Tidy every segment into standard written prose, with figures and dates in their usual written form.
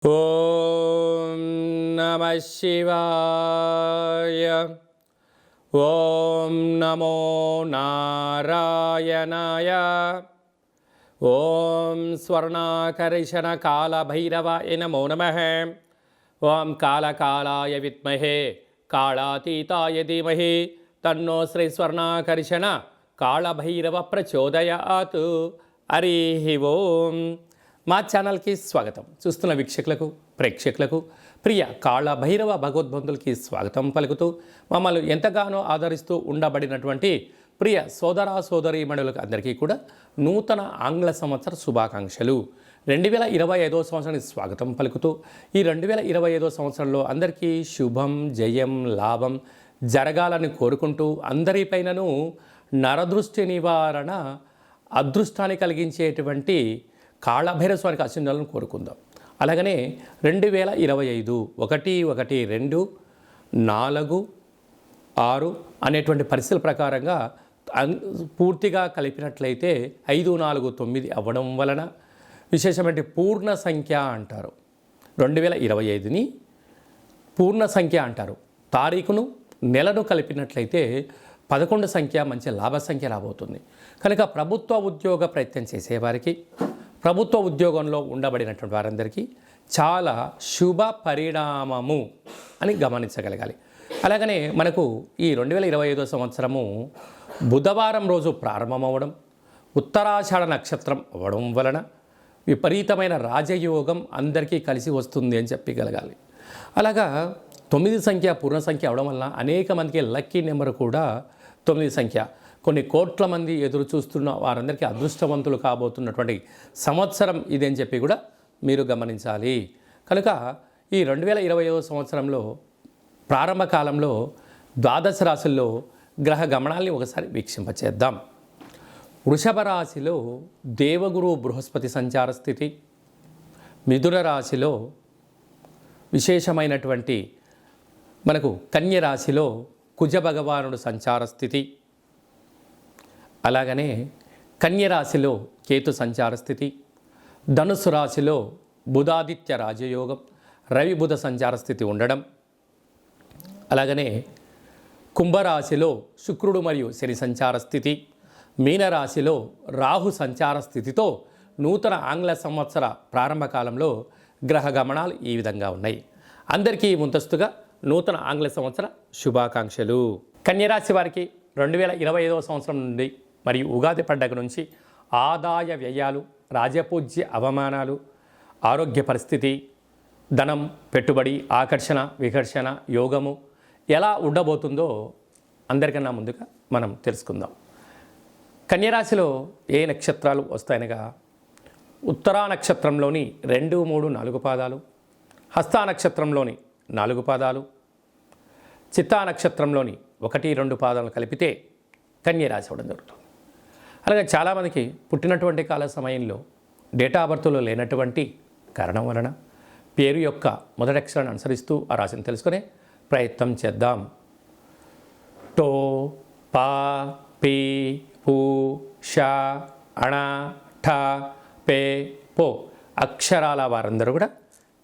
ఓం నమః శివాయ. ఓం నమో నారాయణాయ. ఓం స్వర్ణాకర్షణ కాళభైరవాయ నమో నమః. ఓం కాళకాళాయ విద్మహే కాళాతీతాయ ధీమహి తన్నో శ్రీ స్వర్ణాకర్షణ కాళభైరవ ప్రచోదయాత్. హరి ఓం. మా ఛానల్కి స్వాగతం. చూస్తున్న వీక్షకులకు ప్రేక్షకులకు ప్రియ కాళభైరవ భగవద్బంధులకి స్వాగతం పలుకుతూ మమ్మల్ని ఎంతగానో ఆదరిస్తూ ఉండబడినటువంటి ప్రియ సోదర సోదరీమణులకు అందరికీ కూడా నూతన ఆంగ్ల సంవత్సర శుభాకాంక్షలు. 2025వ సంవత్సరానికి స్వాగతం పలుకుతూ ఈ 2025వ సంవత్సరంలో అందరికీ శుభం జయం లాభం జరగాలని కోరుకుంటూ అందరిపైనను నరదృష్టి నివారణ అదృష్టాన్ని కలిగించేటువంటి కాళభైరవ స్వామికి ఆశీర్వాదాలను కోరుకుందాం. అలాగనే 2025 1-1-2-4-6 అనేటువంటి పరిస్థితుల ప్రకారంగా పూర్తిగా కలిపినట్లయితే 5-4-9 అవ్వడం వలన విశేషమైన పూర్ణ సంఖ్య అంటారు. 2025ని పూర్ణ సంఖ్య అంటారు. తారీఖును నెలను కలిపినట్లయితే 11 సంఖ్య మంచి లాభ సంఖ్య రాబోతుంది. కనుక ప్రభుత్వ ఉద్యోగ ప్రయత్నం చేసేవారికి ప్రభుత్వ ఉద్యోగంలో ఉండబడినటువంటి వారందరికీ చాలా శుభ పరిణామము అని గమనించగలగాలి. అలాగనే మనకు ఈ 2025వ సంవత్సరము బుధవారం రోజు ప్రారంభమవడం, ఉత్తరాషాఢ నక్షత్రం అవ్వడం వలన విపరీతమైన రాజయోగం అందరికీ కలిసి వస్తుంది అని చెప్పగలగాలి. అలాగా 9 సంఖ్య పూర్ణ సంఖ్య అవడం వల్ల అనేక మందికి లక్కీ నెంబర్ కూడా 9 సంఖ్య. కొన్ని కోట్ల మంది ఎదురు చూస్తున్న వారందరికీ అదృష్టవంతులు కాబోతున్నటువంటి సంవత్సరం ఇది అని చెప్పి కూడా మీరు గమనించాలి. కనుక ఈ 2025వ సంవత్సరంలో ప్రారంభ కాలంలో ద్వాదశ రాశుల్లో గ్రహ గమనాల్ని ఒకసారి వీక్షింపచేద్దాం. వృషభ రాశిలో దేవగురు బృహస్పతి సంచార స్థితి, మిథున రాశిలో విశేషమైనటువంటి మనకు కన్య రాశిలో కుజ భగవానుడు సంచార స్థితి, అలాగనే కన్యరాశిలో కేతు సంచార స్థితి, ధనుసు రాశిలో బుధాదిత్య రాజయోగం రవి బుధ సంచార స్థితి ఉండడం, అలాగనే కుంభరాశిలో శుక్రుడు మరియు శని సంచార స్థితి, మీనరాశిలో రాహు సంచార స్థితితో నూతన ఆంగ్ల సంవత్సర ప్రారంభ కాలంలో గ్రహ గమనాలు ఈ విధంగా ఉన్నాయి. అందరికీ ముందస్తుగా నూతన ఆంగ్ల సంవత్సర శుభాకాంక్షలు. కన్యరాశి వారికి 2025వ సంవత్సరం నుండి మరియు ఉగాది పండగ నుంచి ఆదాయ వ్యయాలు, రాజపూజ్య అవమానాలు, ఆరోగ్య పరిస్థితి, ధనం, పెట్టుబడి, ఆకర్షణ, వికర్షణ, యోగము ఎలా ఉండబోతుందో అందరికన్నా ముందుగా మనం తెలుసుకుందాం. కన్యరాశిలో ఏ నక్షత్రాలు వస్తాయనగా ఉత్తరా నక్షత్రంలోని 2, 3, 4 పాదాలు, హస్తా నక్షత్రంలోని 4 పాదాలు, చిత్తా నక్షత్రంలోని 1, 2 పాదాలను కలిపితే కన్యరాశి అవ్వడం జరుగుతుంది. అలాగే చాలామందికి పుట్టినటువంటి కాల సమయంలో డేటా ఆఫ్ బర్త్లో లేనటువంటి కారణం వలన పేరు యొక్క మొదటి అక్షరాన్ని అనుసరిస్తూ ఆ రాశిని తెలుసుకునే ప్రయత్నం చేద్దాం. టో, పా, పీ, పూ, షా, అణ, ఠ, పే, పో అక్షరాల వారందరూ కూడా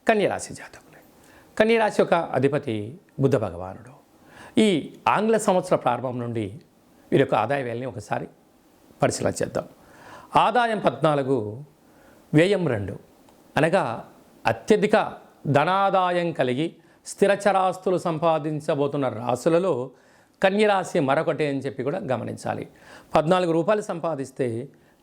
కన్యరాశి జాతకులే. కన్యరాశి యొక్క అధిపతి బుధ భగవానుడు. ఈ ఆంగ్ల సంవత్సర ప్రారంభం నుండి వీరి యొక్క ఆదాయ వ్యయాన్ని ఒకసారి పరిశీలన చేద్దాం. ఆదాయం 14, వ్యయం 2 అనగా అత్యధిక ధనాదాయం కలిగి స్థిరచరాస్తులు సంపాదించబోతున్న రాశులలో కన్యరాశి మరొకటి అని చెప్పి కూడా గమనించాలి. 14 రూపాయలు సంపాదిస్తే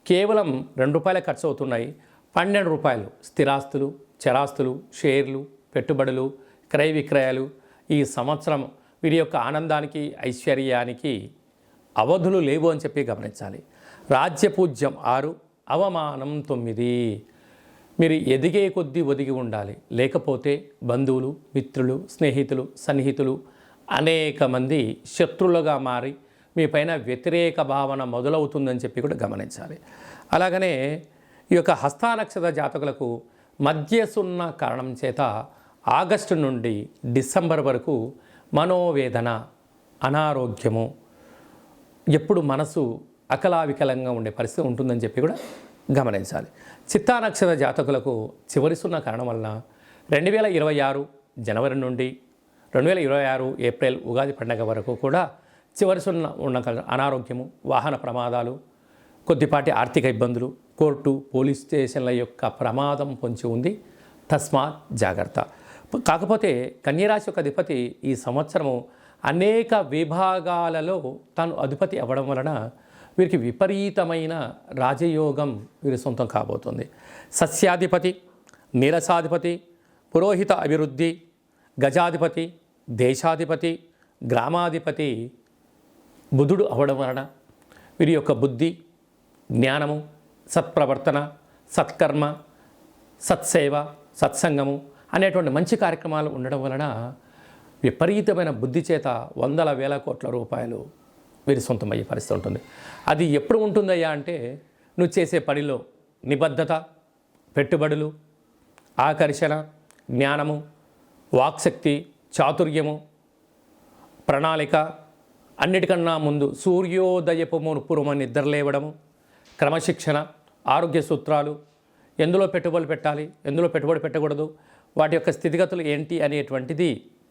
కేవలం 2 రూపాయలే ఖర్చు అవుతున్నాయి. 12 రూపాయలు స్థిరాస్తులు, చరాస్తులు, షేర్లు, పెట్టుబడులు, క్రయ విక్రయాలు. ఈ సంవత్సరం వీరి యొక్క ఆనందానికి, ఐశ్వర్యానికి అవధులు లేవు అని చెప్పి గమనించాలి. రాజ్యపూజ్యం 6, అవమానం 9. మీరు ఎదిగే కొద్దీ ఒదిగి ఉండాలి, లేకపోతే బంధువులు, మిత్రులు, స్నేహితులు, సన్నిహితులు అనేక మంది శత్రులుగా మారి మీ పైన వ్యతిరేక భావన మొదలవుతుందని చెప్పి కూడా గమనించాలి. అలాగనే ఈ యొక్క హస్తా నక్షత్ర జాతకులకు మధ్యసున్న కారణం చేత ఆగస్టు నుండి డిసెంబర్ వరకు మనోవేదన, అనారోగ్యము, ఎప్పుడు మనసు అకలావికలంగా ఉండే పరిస్థితి ఉంటుందని చెప్పి కూడా గమనించాలి. చిత్తా నక్షత్ర జాతకులకు చివరిస్తున్న కారణం వలన 2026 జనవరి నుండి 2026 ఏప్రిల్ ఉగాది పండగ వరకు కూడా ఉన్న అనారోగ్యము, వాహన ప్రమాదాలు, కొద్దిపాటి ఆర్థిక ఇబ్బందులు, కోర్టు పోలీస్ స్టేషన్ల యొక్క ప్రమాదం పొంచి ఉంది. తస్మాత్ జాగ్రత్త. కాకపోతే కన్యరాశి యొక్క అధిపతి ఈ సంవత్సరము అనేక విభాగాలలో తాను అధిపతి అవ్వడం వలన వీరికి విపరీతమైన రాజయోగం వీరి సొంతం కాబోతుంది. సస్యాధిపతి, నీరసాధిపతి, పురోహిత అభివృద్ధి, గజాధిపతి, దేశాధిపతి, గ్రామాధిపతి బుధుడు అవ్వడం వలన వీరి యొక్క బుద్ధి, జ్ఞానము, సత్ప్రవర్తన, సత్కర్మ, సత్సేవ, సత్సంగము అనేటువంటి మంచి కార్యక్రమాలు ఉండడం వలన విపరీతమైన బుద్ధి చేత వందల వేల కోట్ల రూపాయలు వీరి సొంతమయ్యే పరిస్థితి ఉంటుంది. అది ఎప్పుడు ఉంటుందయ్యా అంటే నువ్వు చేసే పనిలో నిబద్ధత, పెట్టుబడులు, ఆకర్షణ, జ్ఞానము, వాక్శక్తి, చాతుర్యము, ప్రణాళిక, అన్నిటికన్నా ముందు సూర్యోదయపు పూర్వం నిద్రలేవడము, క్రమశిక్షణ, ఆరోగ్య సూత్రాలు, ఎందులో పెట్టుబడులు పెట్టాలి, ఎందులో పెట్టుబడి పెట్టకూడదు, వాటి యొక్క స్థితిగతులు ఏంటి అనేటువంటిది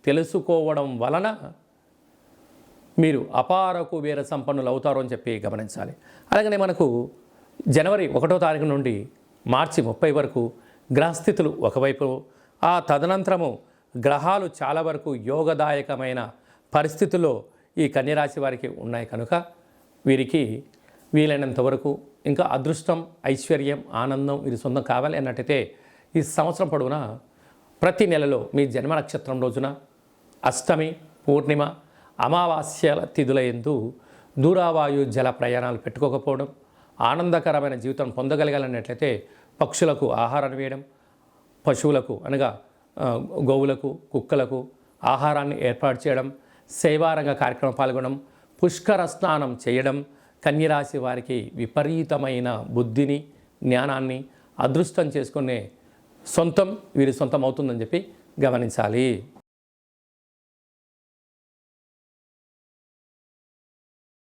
తెలుసుకోవడం వలన మీరు అపార కుబేర సంపన్నులు అవుతారు అని చెప్పి గమనించాలి. అలాగనే మనకు జనవరి 1వ తారీఖు నుండి మార్చి 30 వరకు గ్రహస్థితులు ఒకవైపు, ఆ తదనంతరము గ్రహాలు చాలా వరకు యోగదాయకమైన పరిస్థితుల్లో ఈ కన్యరాశి వారికి ఉన్నాయి కనుక వీరికి వీలైనంత వరకు ఇంకా అదృష్టం, ఐశ్వర్యం, ఆనందం వీరి సొంతం కావాలి అన్నట్టయితే ఈ సంవత్సరం పొడవునా ప్రతి నెలలో మీ జన్మ నక్షత్రం రోజున అష్టమి, పూర్ణిమ, అమావాస్యల తిథుల యందు దూరావాయు జల ప్రయాణాలు పెట్టుకోకపోవడం, ఆనందకరమైన జీవితం పొందగలగాలన్నట్లయితే పక్షులకు ఆహారాన్ని వేయడం, పశువులకు అనగా గోవులకు, కుక్కలకు ఆహారాన్ని ఏర్పాటు చేయడం, సేవారంగ కార్యక్రమం పాల్గొనడం, పుష్కర స్నానం చేయడం కన్యరాశి వారికి విపరీతమైన బుద్ధిని, జ్ఞానాన్ని అదృష్టం చేసుకునే సొంతం వీరి సొంతం అవుతుందని చెప్పి గమనించాలి.